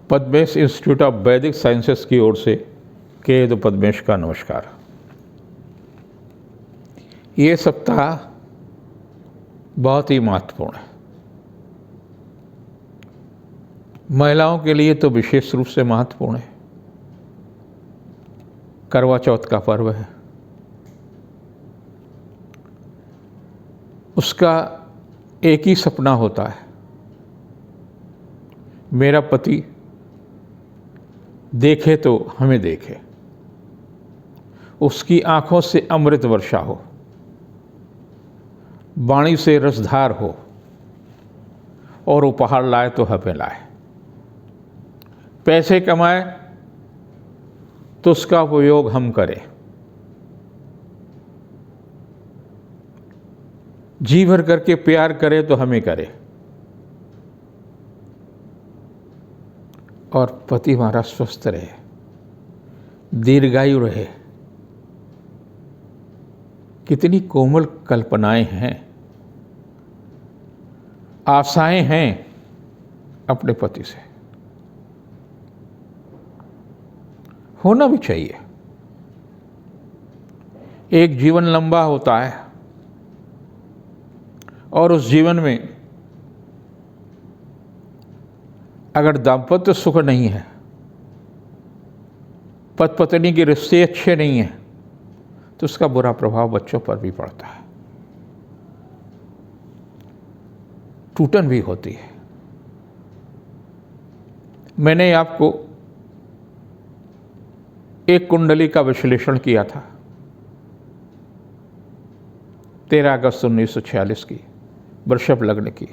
Padmesh institute of वैदिक sciences की ओर से केतु पद्मेश का नमस्कार। ये सप्ताह बहुत ही महत्वपूर्ण है। महिलाओं के लिए तो विशेष रूप से महत्वपूर्ण है। करवा चौथ का पर्व है। उसका एक ही सपना होता है, मेरा पति देखे तो हमें देखे, उसकी आंखों से अमृत वर्षा हो, वाणी से रसधार हो और उपहार लाए तो हमें लाए, पैसे कमाए तो उसका उपयोग हम करें, जी भर करके प्यार करे तो हमें करे, और पति हमारा स्वस्थ रहे, दीर्घायु रहे। कितनी कोमल कल्पनाएं हैं, आशाएं हैं अपने पति से। होना भी चाहिए। एक जीवन लंबा होता है और उस जीवन में अगर दाम्पत्य सुख नहीं है, पति पत्नी के रिश्ते अच्छे नहीं हैं, तो उसका बुरा प्रभाव बच्चों पर भी पड़ता है, टूटन भी होती है। मैंने आपको एक कुंडली का विश्लेषण किया था 13 अगस्त 1946 की, वृषभ लग्न की।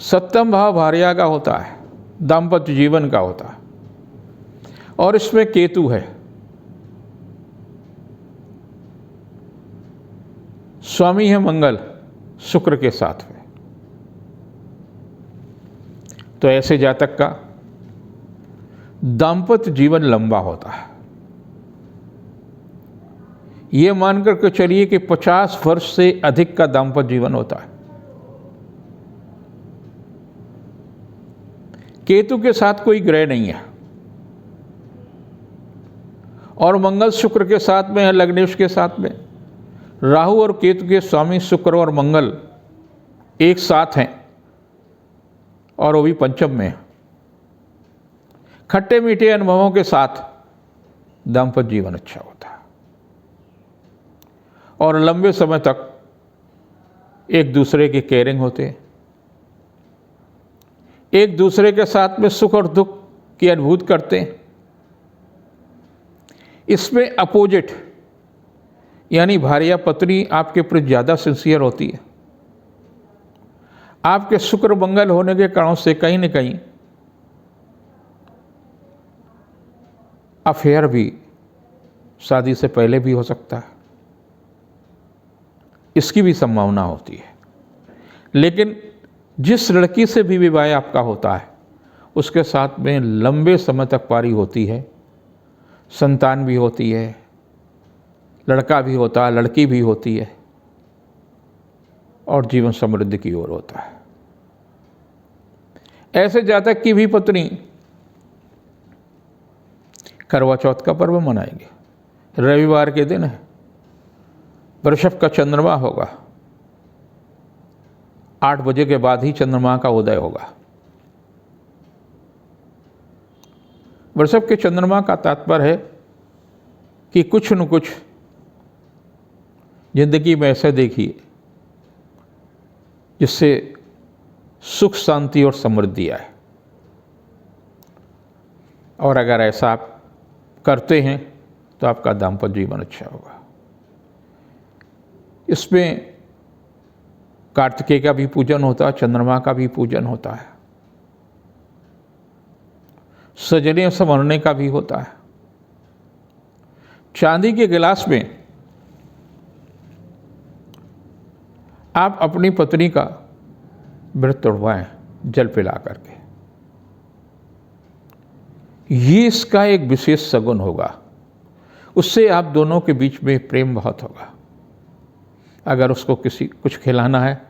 सप्तम भाव भार्या का होता है, दाम्पत्य जीवन का होता है, और इसमें केतु है। स्वामी है मंगल शुक्र के साथ में। तो ऐसे जातक का दाम्पत्य जीवन लंबा होता है। ये मानकर के चलिए कि 50 वर्ष से अधिक का दाम्पत्य जीवन होता है। केतु के साथ कोई ग्रह नहीं है, और मंगल शुक्र के साथ में है, लग्नेश के साथ में। राहु और केतु के स्वामी शुक्र और मंगल एक साथ हैं, और वो भी पंचम में है। खट्टे मीठे अनुभवों के साथ दाम्पत्य जीवन अच्छा होता है, और लंबे समय तक एक दूसरे के केयरिंग होते हैं, एक दूसरे के साथ में सुख और दुख की अनुभूति करते हैं। इसमें अपोजिट यानी भार्या पत्नी आपके प्रति ज़्यादा सिंसियर होती है। आपके शुक्र मंगल होने के कारण से कहीं न कहीं अफेयर भी शादी से पहले भी हो सकता है, इसकी भी संभावना होती है। लेकिन जिस लड़की से भी विवाह आपका होता है, उसके साथ में लंबे समय तक पारी होती है, संतान भी होती है, लड़का भी होता है, लड़की भी होती है, और जीवन समृद्धि की ओर होता है। ऐसे जातक की भी पत्नी करवा चौथ का पर्व मनाएंगे। रविवार के दिन है, वृषभ का चंद्रमा होगा, 8 बजे के बाद ही चंद्रमा का उदय होगा। वृषभ के चंद्रमा का तात्पर्य है कि कुछ न कुछ जिंदगी में ऐसे देखिए जिससे सुख शांति और समृद्धि आए, और अगर ऐसा आप करते हैं तो आपका दाम्पत्य जीवन अच्छा होगा। इसमें कार्तिकेय का भी पूजन होता है, चंद्रमा का भी पूजन होता है, सजने संवरने का भी होता है। चांदी के गिलास में आप अपनी पत्नी का व्रत तोड़वाएं जल पिला करके। ये इसका एक विशेष सगुन होगा, उससे आप दोनों के बीच में प्रेम बहुत होगा। अगर उसको कुछ खिलाना है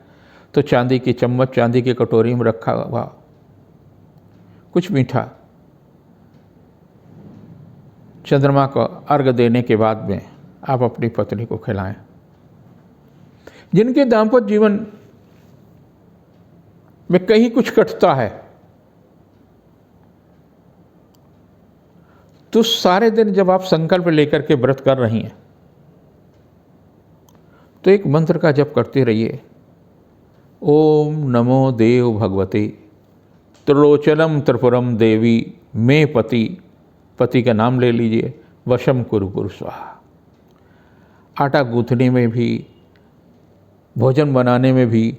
तो चांदी की चम्मच, चांदी की कटोरी में रखा हुआ कुछ मीठा चंद्रमा को अर्घ्य देने के बाद में आप अपनी पत्नी को खिलाएं। जिनके दाम्पत्य जीवन में कहीं कुछ कटता है तो सारे दिन जब आप संकल्प लेकर के व्रत कर रही हैं तो एक मंत्र का जप करते रहिए, ओम नमो देव भगवते त्रिलोचनम त्रिपुरम देवी मे पति का नाम ले लीजिए, वशम कुरु स्वाहा। आटा गूंथने में भी, भोजन बनाने में भी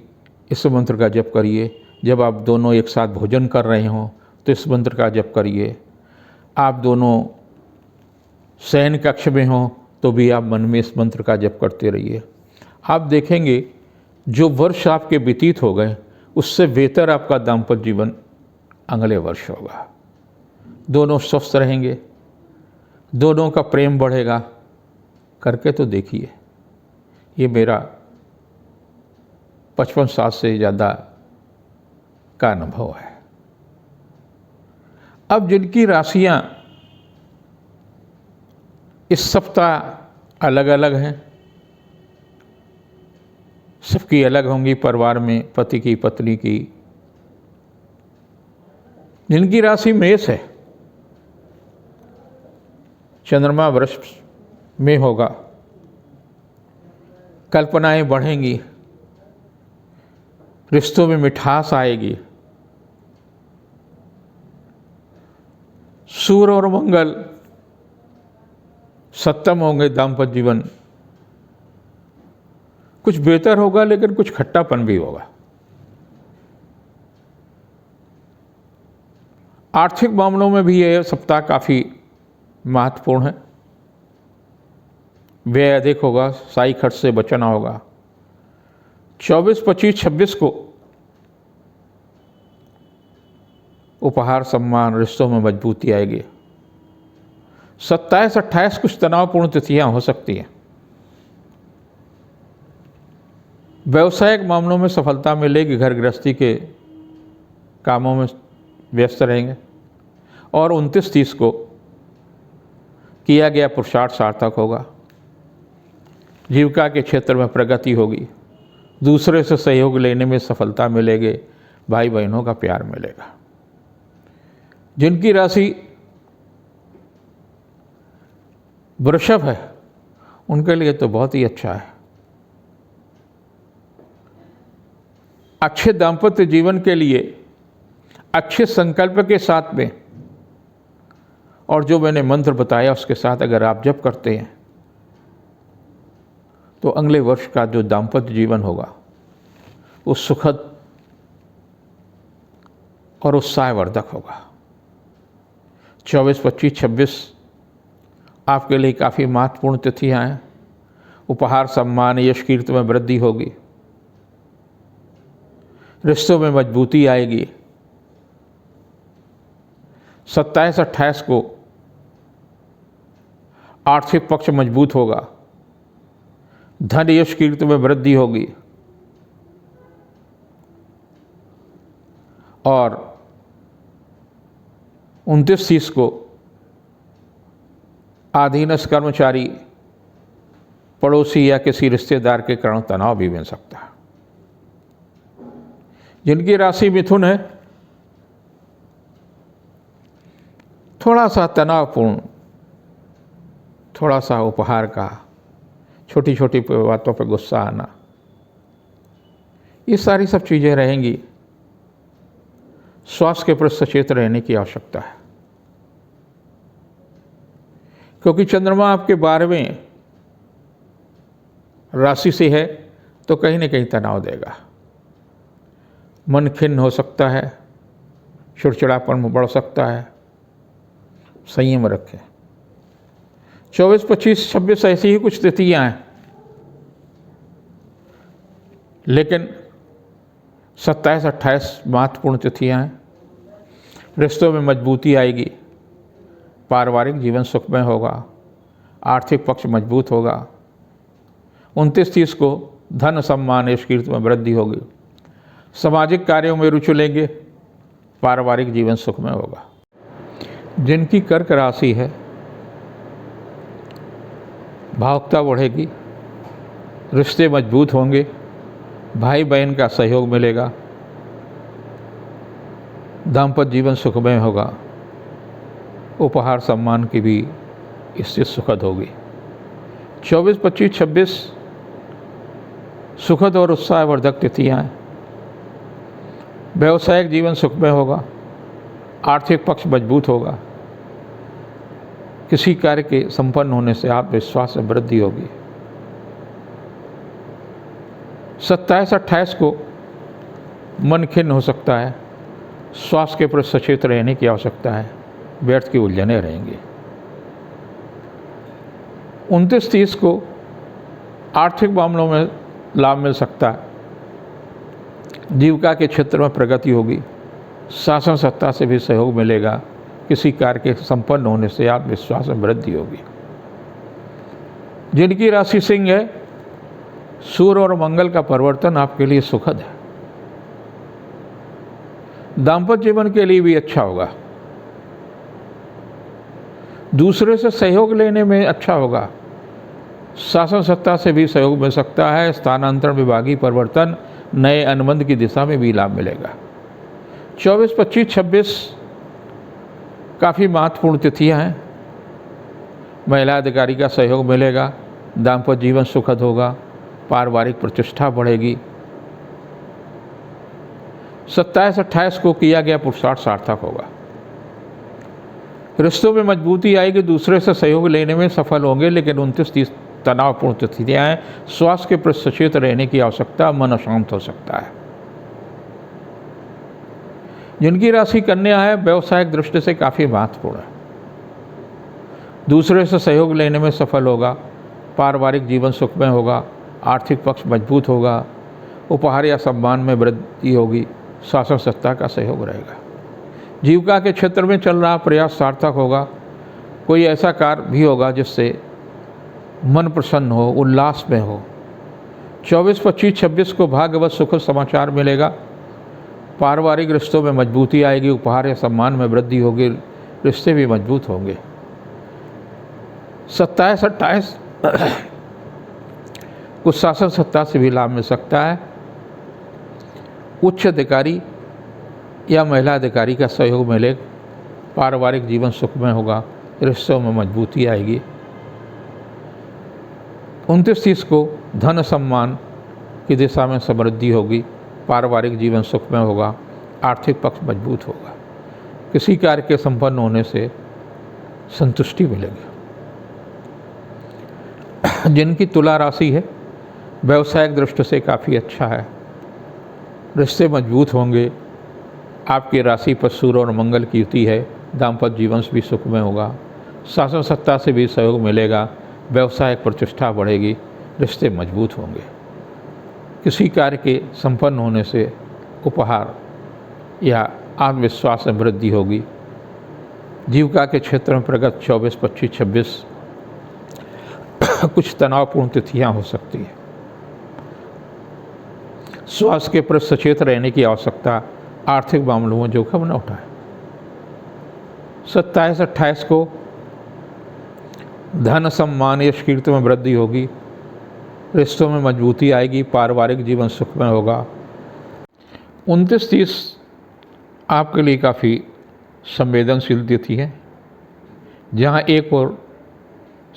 इस मंत्र का जप करिए। जब आप दोनों एक साथ भोजन कर रहे हों तो इस मंत्र का जप करिए। आप दोनों शयन कक्ष में हों तो भी आप मन में इस मंत्र का जप करते रहिए। आप देखेंगे जो वर्ष आपके व्यतीत हो गए उससे बेहतर आपका दाम्पत्य जीवन अगले वर्ष होगा। दोनों स्वस्थ रहेंगे, दोनों का प्रेम बढ़ेगा। करके तो देखिए, ये मेरा 55 साल से ज़्यादा का अनुभव है। अब जिनकी राशियां इस सप्ताह अलग अलग हैं, सबकी अलग होंगी परिवार में, पति की पत्नी की। जिनकी राशि मेष है, चंद्रमा वृष में होगा, कल्पनाएं बढ़ेंगी, रिश्तों में मिठास आएगी। सूर्य और मंगल सप्तम होंगे, दाम्पत्य जीवन कुछ बेहतर होगा लेकिन कुछ खट्टापन भी होगा। आर्थिक मामलों में भी यह सप्ताह काफ़ी महत्वपूर्ण है। व्यय अधिक होगा, साई खर्च से बचना होगा। 24, 25, 26 को उपहार, सम्मान, रिश्तों में मजबूती आएगी। 27, 28 कुछ तनावपूर्ण तिथियां हो सकती हैं। व्यवसायिक मामलों में सफलता मिलेगी, घर गृहस्थी के कामों में व्यस्त रहेंगे। और 29, 30 को किया गया पुरुषार्थ सार्थक होगा। जीविका के क्षेत्र में प्रगति होगी, दूसरे से सहयोग लेने में सफलता मिलेगी, भाई बहनों का प्यार मिलेगा। जिनकी राशि वृषभ है उनके लिए तो बहुत ही अच्छा है। अच्छे दाम्पत्य जीवन के लिए अच्छे संकल्प के साथ में और जो मैंने मंत्र बताया उसके साथ अगर आप जप करते हैं तो अगले वर्ष का जो दाम्पत्य जीवन होगा वो सुखद और उत्साहवर्धक होगा। 24, 25, 26 आपके लिए काफ़ी महत्वपूर्ण तिथियां हैं। उपहार, सम्मान, यश, कीर्ति में वृद्धि होगी, रिश्तों में मजबूती आएगी। 27, 28 को आर्थिक पक्ष मजबूत होगा, धन, यश, कीर्ति में वृद्धि होगी। और 29, 30 को अधीनस्थ कर्मचारी, पड़ोसी या किसी रिश्तेदार के कारण तनाव भी बन सकता है। जिनकी राशि मिथुन है, थोड़ा सा तनावपूर्ण, थोड़ा सा उपहार का, छोटी छोटी बातों पर गुस्सा आना, ये सारी सब चीज़ें रहेंगी। स्वास्थ्य के प्रति सचेत रहने की आवश्यकता है, क्योंकि चंद्रमा आपके 12वें राशि से है तो कहीं न कहीं तनाव देगा। मन खिन्न हो सकता है, चिड़चिड़ापन बढ़ सकता है, संयम रखें। 24, 25, 26 ऐसी ही कुछ तिथियां हैं, लेकिन 27, 28 महत्वपूर्ण तिथियां हैं। रिश्तों में मजबूती आएगी, पारिवारिक जीवन सुखमय होगा, आर्थिक पक्ष मजबूत होगा। 29, 30 को धन, सम्मान, यश, कीर्ति में वृद्धि होगी। सामाजिक कार्यों में रुचि लेंगे, पारिवारिक जीवन सुखमय होगा। जिनकी कर्क राशि है, भावुकता बढ़ेगी, रिश्ते मजबूत होंगे, भाई बहन का सहयोग मिलेगा, दाम्पत्य जीवन सुखमय होगा, उपहार सम्मान की भी स्थिति सुखद होगी। 24, 25, 26 सुखद और उत्साहवर्धक तिथियाँ हैं। व्यवसायिक जीवन सुखमय होगा, आर्थिक पक्ष मजबूत होगा, किसी कार्य के संपन्न होने से आत्मविश्वास में वृद्धि होगी। 27, 28 को मन खिन्न हो सकता है, स्वास्थ्य के प्रति सचेत रहने की आवश्यकता है, व्यर्थ की उलझने रहेंगी। 29, 30 को आर्थिक मामलों में लाभ मिल सकता है, जीविका के क्षेत्र में प्रगति होगी, शासन सत्ता से भी सहयोग मिलेगा, किसी कार्य के संपन्न होने से आत्मविश्वास में वृद्धि होगी। जिनकी राशि सिंह है, सूर्य और मंगल का परिवर्तन आपके लिए सुखद है, दाम्पत्य जीवन के लिए भी अच्छा होगा, दूसरे से सहयोग लेने में अच्छा होगा, शासन सत्ता से भी सहयोग मिल सकता है, स्थानांतरण, विभागीय परिवर्तन, नए अनुबंध की दिशा में भी लाभ मिलेगा। 24, 25, 26 काफ़ी महत्वपूर्ण तिथियां हैं। महिला अधिकारी का सहयोग मिलेगा, दाम्पत्य जीवन सुखद होगा, पारिवारिक प्रतिष्ठा बढ़ेगी। 27, 28 को किया गया पुरुषार्थ सार्थक होगा, रिश्तों में मजबूती आएगी, दूसरे से सहयोग लेने में सफल होंगे। लेकिन 29, 30 तनावपूर्ण तिथियां हैं, स्वास्थ्य के प्रति सचेत रहने की आवश्यकता, मन अशांत हो सकता है। जिनकी राशि कन्या है, व्यवसायिक दृष्टि से काफ़ी महत्वपूर्ण है, दूसरे से सहयोग लेने में सफल होगा, पारिवारिक जीवन सुखमय होगा, आर्थिक पक्ष मजबूत होगा, उपहार या सम्मान में वृद्धि होगी, शासन सत्ता का सहयोग रहेगा। जीविका के क्षेत्र में चल रहा प्रयास सार्थक होगा, कोई ऐसा कार्य भी होगा जिससे मन प्रसन्न हो, उल्लास में हो। 24, 25, 26 को भाग्यवश सुखद समाचार मिलेगा, पारिवारिक रिश्तों में मजबूती आएगी, उपहार या सम्मान में वृद्धि होगी, रिश्ते भी मजबूत होंगे। 27, 28 कुछ शासन सत्ता से भी लाभ मिल सकता है, उच्च अधिकारी या महिला अधिकारी का सहयोग मिले, पारिवारिक जीवन सुखमय होगा, रिश्तों में मजबूती आएगी। 29, 30 को धन सम्मान की दिशा में समृद्धि होगी, पारिवारिक जीवन सुखमय होगा, आर्थिक पक्ष मजबूत होगा, किसी कार्य के संपन्न होने से संतुष्टि मिलेगी। जिनकी तुला राशि है, व्यवसायिक दृष्टि से काफ़ी अच्छा है, रिश्ते मजबूत होंगे, आपकी राशि पर सूर्य और मंगल की युति है, दाम्पत्य जीवन भी सुखमय होगा, शासन सत्ता से भी सहयोग मिलेगा, व्यवसायिक प्रतिष्ठा बढ़ेगी, रिश्ते मजबूत होंगे, किसी कार्य के संपन्न होने से उपहार या आत्मविश्वास में वृद्धि होगी। जीविका के क्षेत्र में प्रगति 24, 25, 26 कुछ तनावपूर्ण तिथियां हो सकती है, स्वास्थ्य के प्रति सचेत रहने की आवश्यकता, आर्थिक मामलों में जोखिम न उठाए। 27, 28 को धन सम्मान यश कीर्ति में वृद्धि होगी, रिश्तों में मजबूती आएगी, पारिवारिक जीवन सुखमय होगा। 29, 30 आपके लिए काफ़ी संवेदनशील तिथि है, जहाँ एक और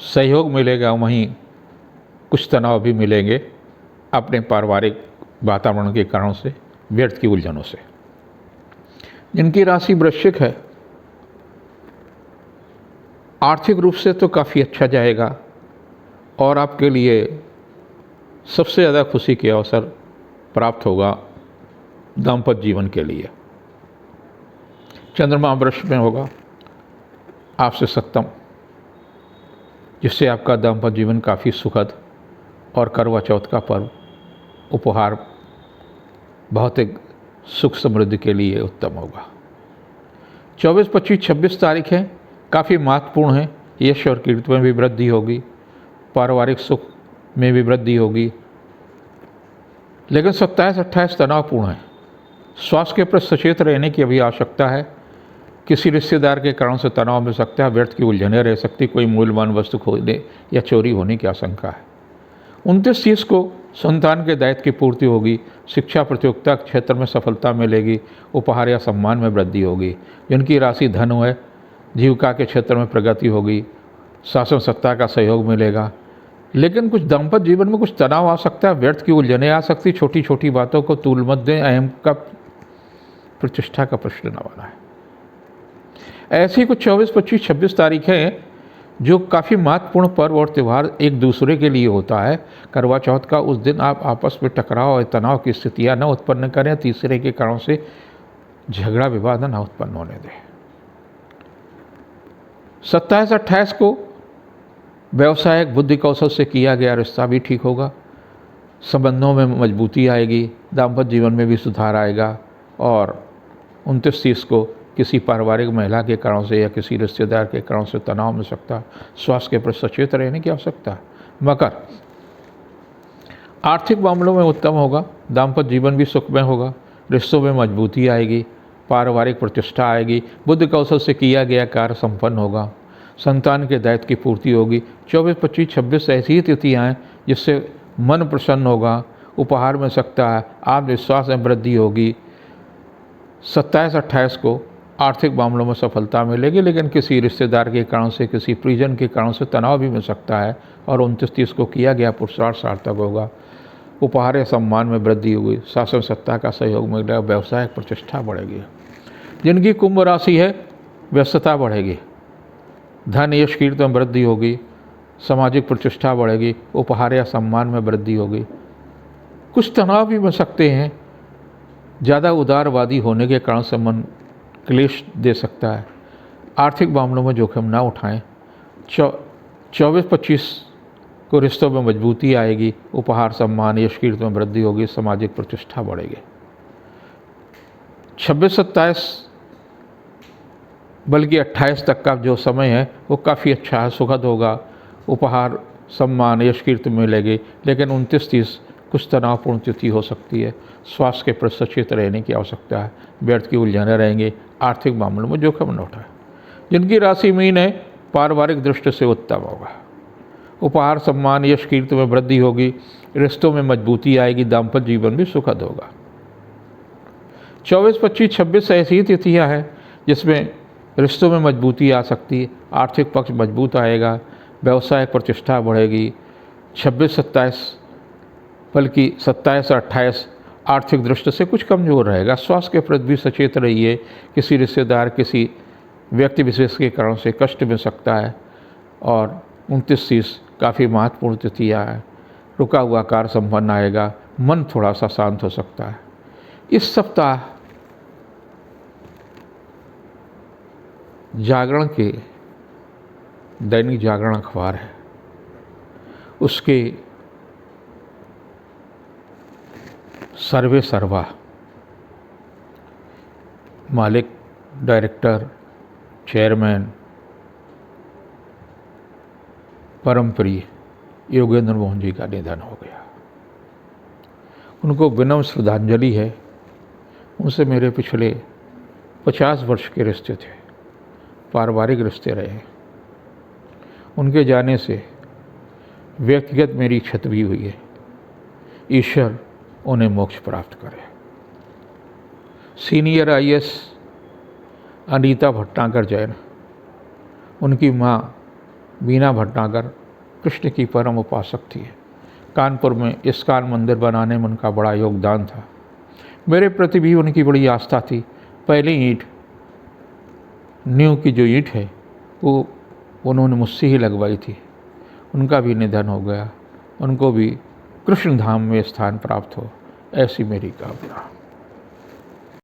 सहयोग मिलेगा, वहीं कुछ तनाव भी मिलेंगे अपने पारिवारिक वातावरण के कारण से, व्यर्थ की उलझनों से। जिनकी राशि वृश्चिक है, आर्थिक रूप से तो काफ़ी अच्छा जाएगा और आपके लिए सबसे ज़्यादा खुशी के अवसर प्राप्त होगा दाम्पत्य जीवन के लिए। चंद्रमा वृष में होगा, आपसे सप्तम, जिससे आपका दाम्पत्य जीवन काफ़ी सुखद और करवा चौथ का पर्व उपहार भौतिक सुख समृद्धि के लिए उत्तम होगा। 24, 25, 26 तारीख है, काफ़ी महत्वपूर्ण है, यश और कीर्ति में भी वृद्धि होगी, पारिवारिक सुख में भी वृद्धि होगी। लेकिन 27, 28 तनावपूर्ण है, स्वास्थ्य के प्रति सचेत रहने की अभी आवश्यकता है। किसी रिश्तेदार के कारण से तनाव मिल सकता है, व्यर्थ की उलझने रह सकती, कोई मूल्यवान वस्तु खोने या चोरी होने की आशंका है। 29-30 को संतान के दायित्व की पूर्ति होगी, शिक्षा प्रतियोगिता क्षेत्र में सफलता मिलेगी, उपहार या सम्मान में वृद्धि होगी। जिनकी राशि धन है, जीविका के क्षेत्र में प्रगति होगी, शासन सत्ता का सहयोग मिलेगा। लेकिन कुछ दाम्पत्य जीवन में कुछ तनाव आ सकता है, व्यर्थ की उलझने आ सकती, छोटी छोटी बातों को तूल मत दें, अहम का प्रतिष्ठा का प्रश्न न बना है। ऐसी कुछ 24, 25, 26 तारीखें हैं जो काफ़ी महत्वपूर्ण पर्व और त्यौहार एक दूसरे के लिए होता है। करवा चौथ का उस दिन आप आपस में टकराव और तनाव की स्थितियाँ न उत्पन्न करें, तीसरे के कारण से झगड़ा विवाद न उत्पन्न होने दें। 27-28 को व्यवसायिक बुद्धि कौशल से किया गया रिश्ता भी ठीक होगा, संबंधों में मजबूती आएगी, दाम्पत्य जीवन में भी सुधार आएगा। और 29-30 को किसी पारिवारिक महिला के कारण से या किसी रिश्तेदार के कारण से तनाव मिल सकता है, स्वास्थ्य के प्रति सचेत रहने की आवश्यकता है। मकर, आर्थिक मामलों में उत्तम होगा, दाम्पत्य जीवन भी सुखमय होगा, रिश्तों में मजबूती आएगी, पारिवारिक प्रतिष्ठा आएगी, बुद्धि कौशल से किया गया कार्य संपन्न होगा, संतान के दायित्व की पूर्ति होगी। 24, 25, 26 ऐसी ही तिथियाँ हैं जिससे मन प्रसन्न होगा, उपहार मिल सकता है, आत्मविश्वास में वृद्धि होगी। 27-28 को आर्थिक मामलों में सफलता मिलेगी, लेकिन किसी रिश्तेदार के कारण से, किसी परिजन के कारण से तनाव भी मिल सकता है। और 29-30 को किया गया पुरुषार्थ सार्थक होगा, उपहार या सम्मान में वृद्धि होगी, शासन सत्ता का सहयोग मिलेगा, व्यवसायिक प्रतिष्ठा बढ़ेगी। जिनकी कुंभ राशि है, व्यस्तता बढ़ेगी, धन यश कीर्ति में वृद्धि होगी, सामाजिक प्रतिष्ठा बढ़ेगी, उपहार या सम्मान में वृद्धि होगी। कुछ तनाव भी मिल सकते हैं, ज़्यादा उदारवादी होने के कारण से मन क्लेश दे सकता है। आर्थिक मामलों में जोखिम ना उठाएं। 24-25 को रिश्तों में मजबूती आएगी, उपहार सम्मान यश कीर्ति में वृद्धि होगी, सामाजिक प्रतिष्ठा बढ़ेगी। 26-27 बल्कि 28 तक का जो समय है वो काफ़ी अच्छा है, सुखद होगा, उपहार सम्मान यश कीर्ति मिलेगी। लेकिन 29-30 कुछ तनावपूर्ण तिथि हो सकती है, स्वास्थ्य के प्रति सचेत रहने की आवश्यकता है, व्यर्थ की उलझने रहेंगे, आर्थिक मामलों में जोखिम न उठाए। जिनकी राशि मीन है, पारिवारिक दृष्टि से उत्तम होगा, उपहार सम्मान यश कीर्ति में वृद्धि होगी, रिश्तों में मजबूती आएगी, दाम्पत्य जीवन भी सुखद होगा। 24, 25, 26 ऐसी ही तिथियाँ हैं जिसमें रिश्तों में मजबूती आ सकती है, आर्थिक पक्ष मजबूत आएगा, व्यवसायिक प्रतिष्ठा बढ़ेगी। 26-27 बल्कि 27 और 28 आर्थिक दृष्टि से कुछ कमज़ोर रहेगा। स्वास्थ्य के प्रति भी सचेत रहिए, किसी रिश्तेदार, किसी व्यक्ति विशेष के कारण से कष्ट मिल सकता है। और 29-30 काफ़ी महत्वपूर्ण तिथियाँ हैं, रुका हुआ कार्य संपन्न आएगा, मन थोड़ा सा शांत हो सकता है। इस सप्ताह जागरण के दैनिक जागरण अखबार है, उसके सर्वे सर्वा मालिक, डायरेक्टर, चेयरमैन परम प्रिय योगेंद्र मोहन जी का निधन हो गया। उनको विनम्र श्रद्धांजलि है। उनसे मेरे पिछले 50 वर्ष के रिश्ते थे, पारिवारिक रिश्ते रहे। उनके जाने से व्यक्तिगत मेरी क्षति भी हुई है। ईश्वर उन्हें मोक्ष प्राप्त करे। सीनियर IAS अनीता भटनागर जैन, उनकी माँ बीना भटनागर कृष्ण की परम उपासक थी। कानपुर में इस्कॉन मंदिर बनाने में उनका बड़ा योगदान था। मेरे प्रति भी उनकी बड़ी आस्था थी। पहली ईंट, नींव की जो ईंट है वो उन्होंने मुझसे ही लगवाई थी। उनका भी निधन हो गया। उनको भी कृष्ण धाम में स्थान प्राप्त हो, ऐसी मेरी कामना।